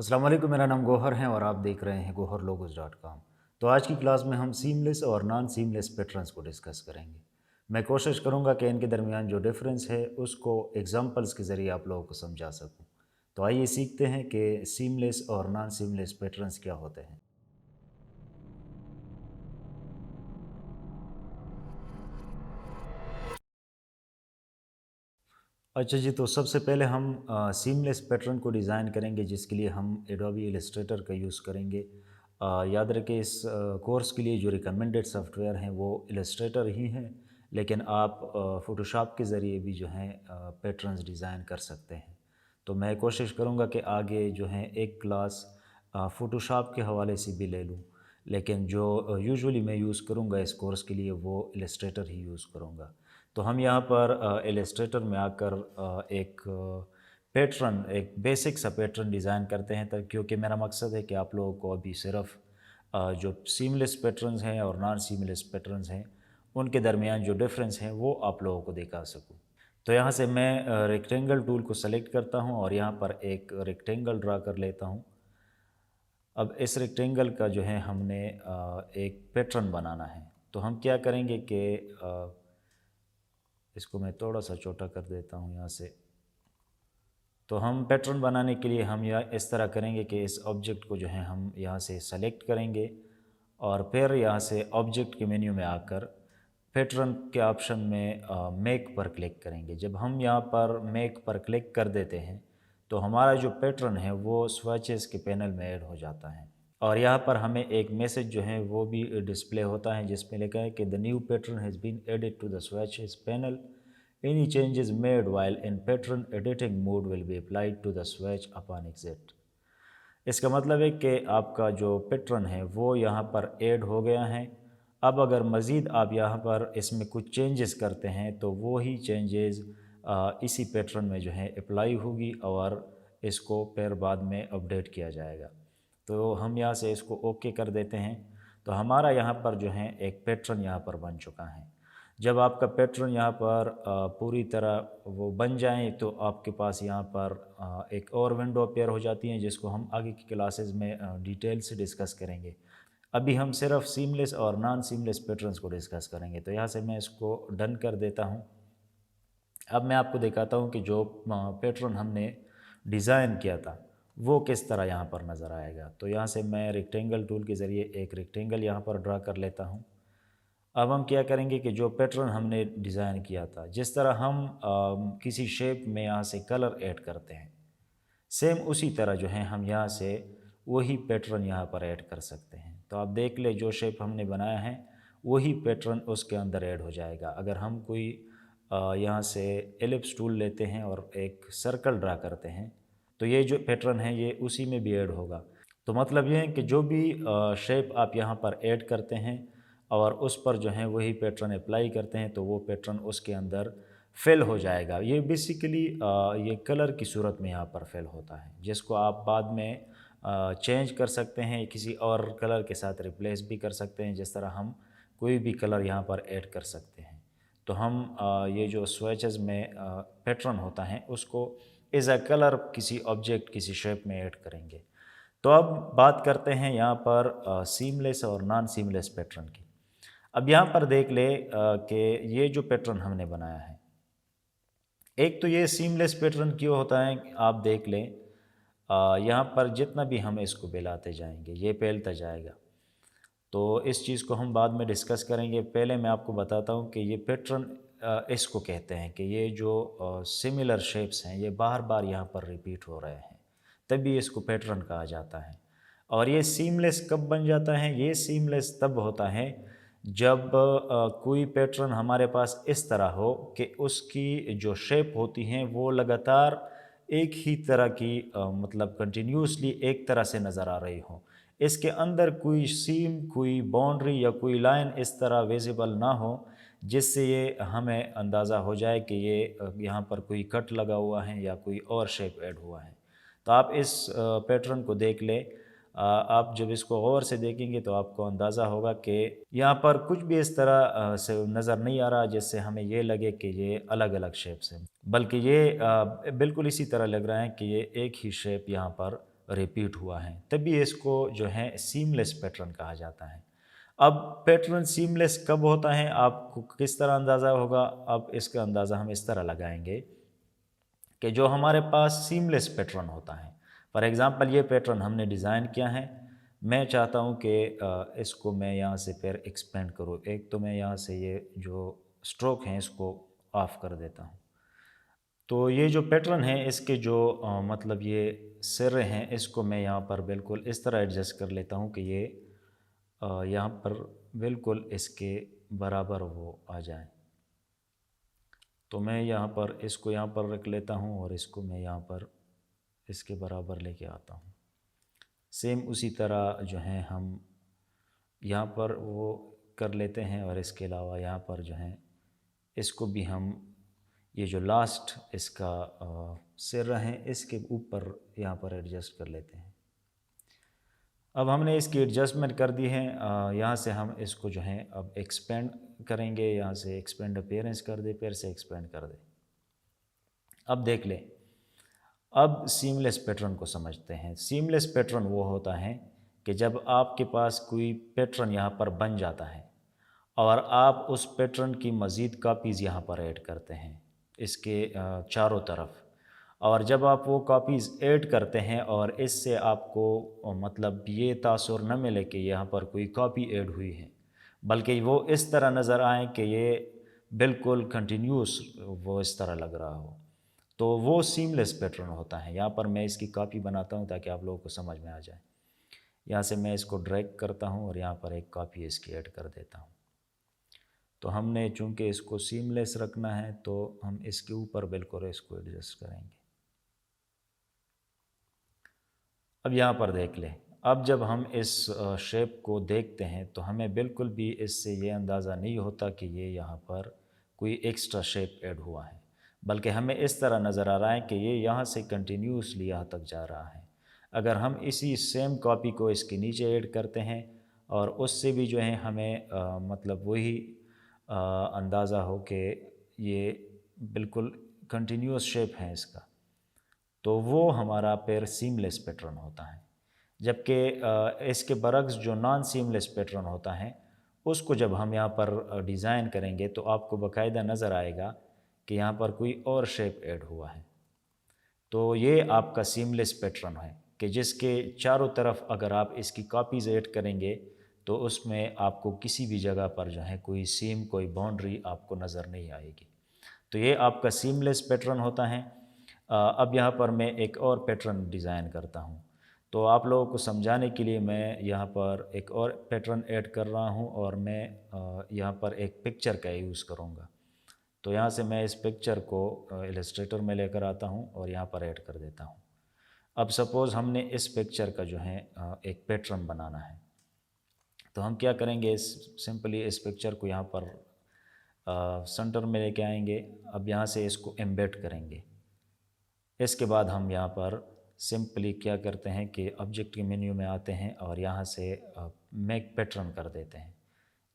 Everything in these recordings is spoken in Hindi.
अस्सलाम वालेकुम, मेरा नाम गौहर है और आप देख रहे हैं goharlogos.com। तो आज की क्लास में हम सीमलेस और नॉन सीमलेस पैटर्न्स को डिस्कस करेंगे। मैं कोशिश करूंगा कि इनके दरमियान जो डिफरेंस है उसको एग्जांपल्स के ज़रिए आप लोगों को समझा सकूं। तो आइए सीखते हैं कि सीमलेस और नॉन सीमलेस पैटर्न्स क्या होते हैं। अच्छा जी, तो सबसे पहले हम सीमलेस पैटर्न को डिज़ाइन करेंगे, जिसके लिए हम एडोबी इलस्ट्रेटर का यूज़ करेंगे। याद रखें, इस कोर्स के लिए जो रिकमेंडेड सॉफ्टवेयर हैं वो इलस्ट्रेटर ही हैं, लेकिन आप फ़ोटोशॉप के ज़रिए भी जो हैं पैटर्न्स डिज़ाइन कर सकते हैं। तो मैं कोशिश करूँगा कि आगे जो है एक क्लास फ़ोटोशॉप के हवाले से भी ले लूँ, लेकिन जो यूजुअली मैं यूज़ करूँगा इस कोर्स के लिए वो इलस्ट्रेटर ही यूज़ करूँगा। तो हम यहाँ पर इलस्ट्रेटर में आकर एक पैटर्न, एक बेसिक सा पैटर्न डिज़ाइन करते हैं, तब क्योंकि मेरा मकसद है कि आप लोगों को अभी सिर्फ जो सीमलेस पैटर्न्स हैं और नॉन सीमलेस पैटर्न्स हैं उनके दरमियान जो डिफरेंस है वो आप लोगों को दिखा सकूँ। तो यहाँ से मैं रेक्टेंगल टूल को सेलेक्ट करता हूँ और यहाँ पर एक रेक्टेंगल ड्रा कर लेता हूँ। अब इस रेक्टेंगल का जो है हमने एक पैटर्न बनाना है। तो हम क्या करेंगे कि इसको मैं थोड़ा सा छोटा कर देता हूँ यहाँ से। तो हम पैटर्न बनाने के लिए हम यह इस तरह करेंगे कि इस ऑब्जेक्ट को जो है हम यहाँ से सेलेक्ट करेंगे और फिर यहाँ से ऑब्जेक्ट के मेन्यू में आकर पैटर्न के ऑप्शन में मेक पर क्लिक करेंगे। जब हम यहाँ पर मेक पर क्लिक कर देते हैं तो हमारा जो पैटर्न है वो स्वैचेस के पैनल में ऐड हो जाता है और यहाँ पर हमें एक मैसेज जो है वो भी डिस्प्ले होता है, जिसमें लिखा है कि the new pattern has been added to the swatches panel. Any changes made while in pattern editing mode will be applied to the swatch upon exit। इसका मतलब है कि आपका जो पैटर्न है वो यहाँ पर ऐड हो गया है। अब अगर मज़ीद आप यहाँ पर इसमें कुछ चेंजेस करते हैं तो वो ही चेंजेस इसी पैटर्न में जो है अप्लाई होगी और इसको फिर बाद में अपडेट किया जाएगा। तो हम यहाँ से इसको ओके कर देते हैं। तो हमारा यहाँ पर जो है एक पैटर्न यहाँ पर बन चुका है। जब आपका पैटर्न यहाँ पर पूरी तरह वो बन जाए तो आपके पास यहाँ पर एक और विंडो अपीयर हो जाती है, जिसको हम आगे की क्लासेस में डिटेल से डिस्कस करेंगे। अभी हम सिर्फ सीमलेस और नॉन सीमलेस पैटर्न्स को डिस्कस करेंगे। तो यहाँ से मैं इसको डन कर देता हूँ। अब मैं आपको दिखाता हूँ कि जो पैटर्न हमने डिज़ाइन किया था वो किस तरह यहाँ पर नज़र आएगा। तो यहाँ से मैं रेक्टेंगल टूल के ज़रिए एक रेक्टेंगल यहाँ पर ड्रा कर लेता हूँ। अब हम क्या करेंगे कि जो पैटर्न हमने डिज़ाइन किया था, जिस तरह हम किसी शेप में यहाँ से कलर ऐड करते हैं, सेम उसी तरह जो है हम यहाँ से वही पैटर्न यहाँ पर ऐड कर सकते हैं। तो आप देख ले, जो शेप हमने बनाया है वही पैटर्न उसके अंदर ऐड हो जाएगा। अगर हम कोई यहाँ से एलिप्स टूल लेते हैं और एक सर्कल ड्रा करते हैं तो ये जो पैटर्न है ये उसी में भी ऐड होगा। तो मतलब ये है कि जो भी शेप आप यहाँ पर ऐड करते हैं और उस पर जो है वही पैटर्न अप्लाई करते हैं तो वो पैटर्न उसके अंदर फेल हो जाएगा। ये बेसिकली ये कलर की सूरत में यहाँ पर फेल होता है, जिसको आप बाद में चेंज कर सकते हैं, किसी और कलर के साथ रिप्लेस भी कर सकते हैं। जिस तरह हम कोई भी कलर यहाँ पर ऐड कर सकते हैं। तो हम ये जो स्वेचेस में पैटर्न होता है उसको एज अ कलर किसी ऑब्जेक्ट, किसी शेप में ऐड करेंगे। तो अब बात करते हैं यहाँ पर सीमलेस और नॉन सीमलेस पैटर्न की। अब यहाँ पर देख ले कि ये जो पैटर्न हमने बनाया है, एक तो ये सीमलेस पैटर्न क्यों होता है, आप देख लें यहाँ पर जितना भी हम इसको फैलाते जाएंगे ये फैलता जाएगा। तो इस चीज़ को हम बाद में डिस्कस करेंगे। पहले मैं आपको बताता हूँ कि ये पैटर्न इसको कहते हैं कि ये जो सिमिलर शेप्स हैं ये बार बार यहाँ पर रिपीट हो रहे हैं, तभी इसको पैटर्न कहा जाता है। और ये सीमलेस कब बन जाता है? ये सीमलेस तब होता है जब कोई पैटर्न हमारे पास इस तरह हो कि उसकी जो शेप होती हैं वो लगातार एक ही तरह की मतलब कंटिन्यूसली एक तरह से नज़र आ रही हो। इसके अंदर कोई सीम, कोई बाउंड्री या कोई लाइन इस तरह विजिबल ना हो जिससे ये हमें अंदाज़ा हो जाए कि ये यहाँ पर कोई कट लगा हुआ है या कोई और शेप ऐड हुआ है। तो आप इस पैटर्न को देख लें। आप जब इसको गौर से देखेंगे तो आपको अंदाज़ा होगा कि यहाँ पर कुछ भी इस तरह से नज़र नहीं आ रहा जिससे हमें ये लगे कि ये अलग अलग शेप्स हैं, बल्कि ये बिल्कुल इसी तरह लग रहा है कि ये एक ही शेप यहाँ पर रिपीट हुआ है, तभी इसको जो है सीमलेस पैटर्न कहा जाता है। अब पैटर्न सीमलेस कब होता है, आपको किस तरह अंदाज़ा होगा? अब इसका अंदाज़ा हम इस तरह लगाएंगे कि जो हमारे पास सीमलेस पैटर्न होता है, फॉर एग्ज़ाम्पल ये पैटर्न हमने डिज़ाइन किया है, मैं चाहता हूँ कि इसको मैं यहाँ से फिर एक्सपेंड करूँ। एक तो मैं यहाँ से ये जो स्ट्रोक हैं इसको ऑफ़ कर देता हूँ। तो ये जो पैटर्न है इसके जो मतलब ये सिर हैं इसको मैं यहाँ पर बिल्कुल इस तरह एडजस्ट कर लेता हूँ कि ये यहाँ पर बिल्कुल इसके बराबर वो आ जाए। तो मैं यहाँ पर इसको यहाँ पर रख लेता हूँ और इसको मैं यहाँ पर इसके बराबर लेके आता हूँ। सेम उसी तरह जो है हम यहाँ पर वो कर लेते हैं और इसके अलावा यहाँ पर जो है इसको भी हम ये जो लास्ट इसका सिर है इसके ऊपर यहाँ पर एडजस्ट कर लेते हैं। अब हमने इसकी एडजस्टमेंट कर दी है, यहाँ से हम इसको जो है अब एक्सपेंड करेंगे, यहाँ से एक्सपेंड अपीयरेंस कर दे, फिर से एक्सपेंड कर दे। अब देख लें, अब सीमलेस पैटर्न को समझते हैं। सीमलेस पैटर्न वो होता है कि जब आपके पास कोई पैटर्न यहाँ पर बन जाता है और आप उस पैटर्न की मज़ीद कापीज़ यहाँ पर ऐड करते हैं इसके चारों तरफ, और जब आप वो कॉपीज़ ऐड करते हैं और इससे आपको मतलब ये तासुर न मिले कि यहाँ पर कोई कॉपी ऐड हुई है, बल्कि वो इस तरह नज़र आए कि ये बिल्कुल कंटिन्यूस वो इस तरह लग रहा हो, तो वो सीमलेस पैटर्न होता है। यहाँ पर मैं इसकी कॉपी बनाता हूँ ताकि आप लोगों को समझ में आ जाए। यहाँ से मैं इसको ड्रैग करता हूँ और यहाँ पर एक कॉपी इसकी ऐड कर देता हूँ। तो हमने चूँकि इसको सीमलेस रखना है तो हम इसके ऊपर बिल्कुल इसको एडजस्ट करेंगे। अब यहाँ पर देख लें, अब जब हम इस शेप को देखते हैं तो हमें बिल्कुल भी इससे ये अंदाज़ा नहीं होता कि ये यहाँ पर कोई एक्स्ट्रा शेप ऐड हुआ है, बल्कि हमें इस तरह नज़र आ रहा है कि ये यहाँ से कंटिन्यूसली यहाँ तक जा रहा है। अगर हम इसी सेम कॉपी को इसके नीचे ऐड करते हैं और उससे भी जो है हमें मतलब वही अंदाज़ा हो कि ये बिल्कुल कंटिन्यूस शेप है इसका, तो वो हमारा फिर सीमलेस पैटर्न होता है। जबकि इसके बरक्स जो नॉन सीमलेस पैटर्न होता है उसको जब हम यहाँ पर डिज़ाइन करेंगे तो आपको बाकायदा नज़र आएगा कि यहाँ पर कोई और शेप ऐड हुआ है। तो ये आपका सीमलेस पैटर्न है कि जिसके चारों तरफ अगर आप इसकी कॉपीज़ ऐड करेंगे तो उसमें आपको किसी भी जगह पर जो है कोई सीम, कोई बाउंड्री आपको नज़र नहीं आएगी। तो ये आपका सीमलेस पैटर्न होता है। अब यहाँ पर मैं एक और पैटर्न डिज़ाइन करता हूँ, तो आप लोगों को समझाने के लिए मैं यहाँ पर एक और पैटर्न ऐड कर रहा हूँ और मैं यहाँ पर एक पिक्चर का यूज़ करूँगा। तो यहाँ से मैं इस पिक्चर को इलस्ट्रेटर में लेकर आता हूँ और यहाँ पर ऐड कर देता हूँ। अब सपोज़ हमने इस पिक्चर का जो है एक पैटर्न बनाना है, तो हम क्या करेंगे, सिंपली इस पिक्चर को यहाँ पर सेंटर में लेके आएंगे। अब यहाँ से इसको एम्बेड करेंगे। इसके बाद हम यहाँ पर सिंपली क्या करते हैं कि ऑब्जेक्ट के मेन्यू में आते हैं और यहाँ से मेक पैटर्न कर देते हैं।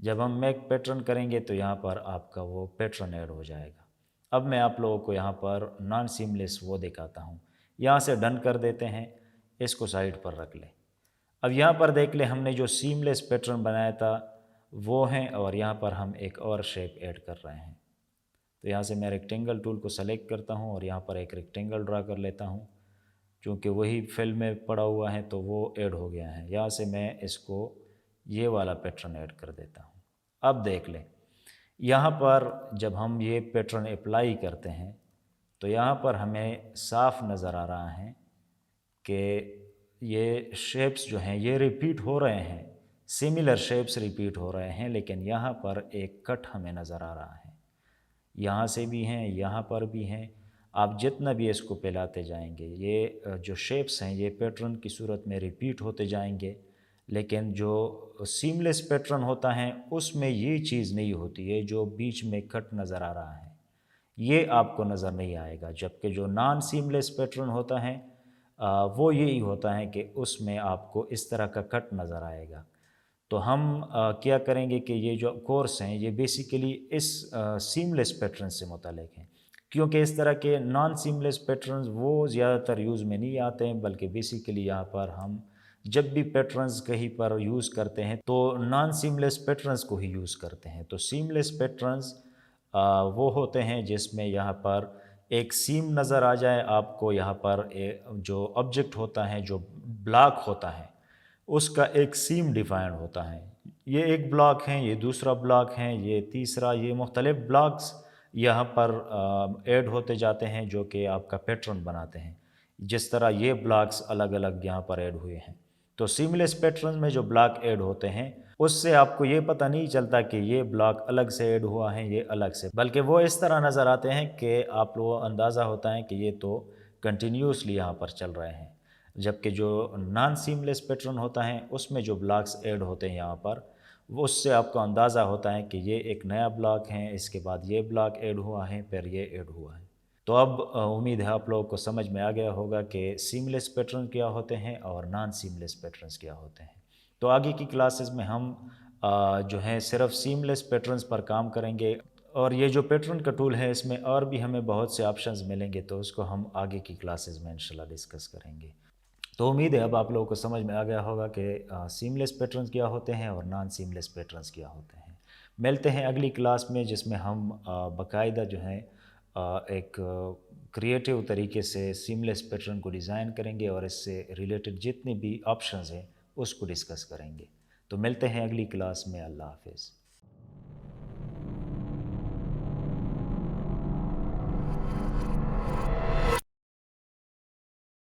जब हम मेक पैटर्न करेंगे तो यहाँ पर आपका वो पैटर्न ऐड हो जाएगा। अब मैं आप लोगों को यहाँ पर नॉन सीमलेस वो दिखाता हूँ। यहाँ से डन कर देते हैं, इसको साइड पर रख लें। अब यहाँ पर देख लें, हमने जो सीमलेस पैटर्न बनाया था वो हैं और यहाँ पर हम एक और शेप ऐड कर रहे हैं। तो यहाँ से मैं रेक्टेंगल टूल को सेलेक्ट करता हूँ और यहाँ पर एक रेक्टेंगल ड्रा कर लेता हूँ। चूँकि वही फिल में पड़ा हुआ है तो वो ऐड हो गया है। यहाँ से मैं इसको ये वाला पैटर्न ऐड कर देता हूँ। अब देख लें, यहाँ पर जब हम ये पैटर्न अप्लाई करते हैं तो यहाँ पर हमें साफ नज़र आ रहा है कि ये शेप्स जो हैं ये रिपीट हो रहे हैं, सिमिलर शेप्स रिपीट हो रहे हैं, लेकिन यहाँ पर एक कट हमें नज़र आ रहा है। यहाँ से भी हैं, यहाँ पर भी हैं। आप जितना भी इसको फैलाते जाएंगे ये जो शेप्स हैं ये पैटर्न की सूरत में रिपीट होते जाएंगे, लेकिन जो सीमलेस पैटर्न होता है उसमें ये चीज़ नहीं होती है। जो बीच में कट नज़र आ रहा है ये आपको नज़र नहीं आएगा। जबकि जो नॉन सीमलेस पैटर्न होता है वो यही होता है कि उसमें आपको इस तरह का कट नज़र आएगा। तो हम क्या करेंगे कि ये जो कोर्स हैं ये बेसिकली इस सीमलेस पैटर्न से मुताल्लिक़ हैं, क्योंकि इस तरह के नॉन सीमलेस पैटर्न्स वो ज़्यादातर यूज़ में नहीं आते हैं, बल्कि बेसिकली यहाँ पर हम जब भी पैटर्न्स कहीं पर यूज़ करते हैं तो नॉन सीमलेस पैटर्न्स को ही यूज़ करते हैं। तो सीमलेस पैटर्न्स वो होते हैं जिसमें यहाँ पर एक सीम नज़र आ जाए आपको, यहाँ पर जो ऑब्जेक्ट होता है, जो ब्लॉक होता है, उसका एक सीम डिफाइंड होता है। ये एक ब्लॉक है, ये दूसरा ब्लॉक है, ये तीसरा, ये मुख्तलिफ ब्लॉक्स यहाँ पर ऐड होते जाते हैं जो कि आपका पैटर्न बनाते हैं। जिस तरह ये ब्लॉक्स अलग अलग यहाँ पर ऐड हुए हैं। तो सीमलेस पैटर्न में जो ब्लॉक ऐड होते हैं उससे आपको ये पता नहीं चलता कि ये ब्लॉक अलग से ऐड हुआ है, ये अलग से, बल्कि वो इस तरह नज़र आते हैं कि आप लोगों को अंदाज़ा होता है कि ये तो कंटिन्यूसली यहाँ पर चल रहे हैं। जबकि जो नॉन सीमलेस पैटर्न होता है उसमें जो ब्लॉक्स ऐड होते हैं यहाँ पर, वो उससे आपको अंदाज़ा होता है कि ये एक नया ब्लॉक है, इसके बाद ये ब्लॉक ऐड हुआ है, फिर ये ऐड हुआ है। तो अब उम्मीद है आप लोगों को समझ में आ गया होगा कि सीमलेस पैटर्न क्या होते हैं और नॉन सीमलेस पैटर्न्स क्या होते हैं। तो आगे की क्लासेस में हम जो है सिर्फ सीमलेस पैटर्न्स पर काम करेंगे, और ये जो पैटर्न का टूल है इसमें और भी हमें बहुत से ऑप्शंस मिलेंगे, तो उसको हम आगे की क्लासेस में इंशाल्लाह डिस्कस करेंगे। तो उम्मीद है अब आप लोगों को समझ में आ गया होगा कि सीमलेस पैटर्न्स क्या होते हैं और नॉन सीमलेस पैटर्न्स क्या होते हैं। मिलते हैं अगली क्लास में जिसमें हम बाकायदा जो है एक क्रिएटिव तरीके से सीमलेस पैटर्न को डिज़ाइन करेंगे और इससे रिलेटेड जितने भी ऑप्शंस हैं उसको डिस्कस करेंगे। तो मिलते हैं अगली क्लास में। अल्लाह हाफ़िज़।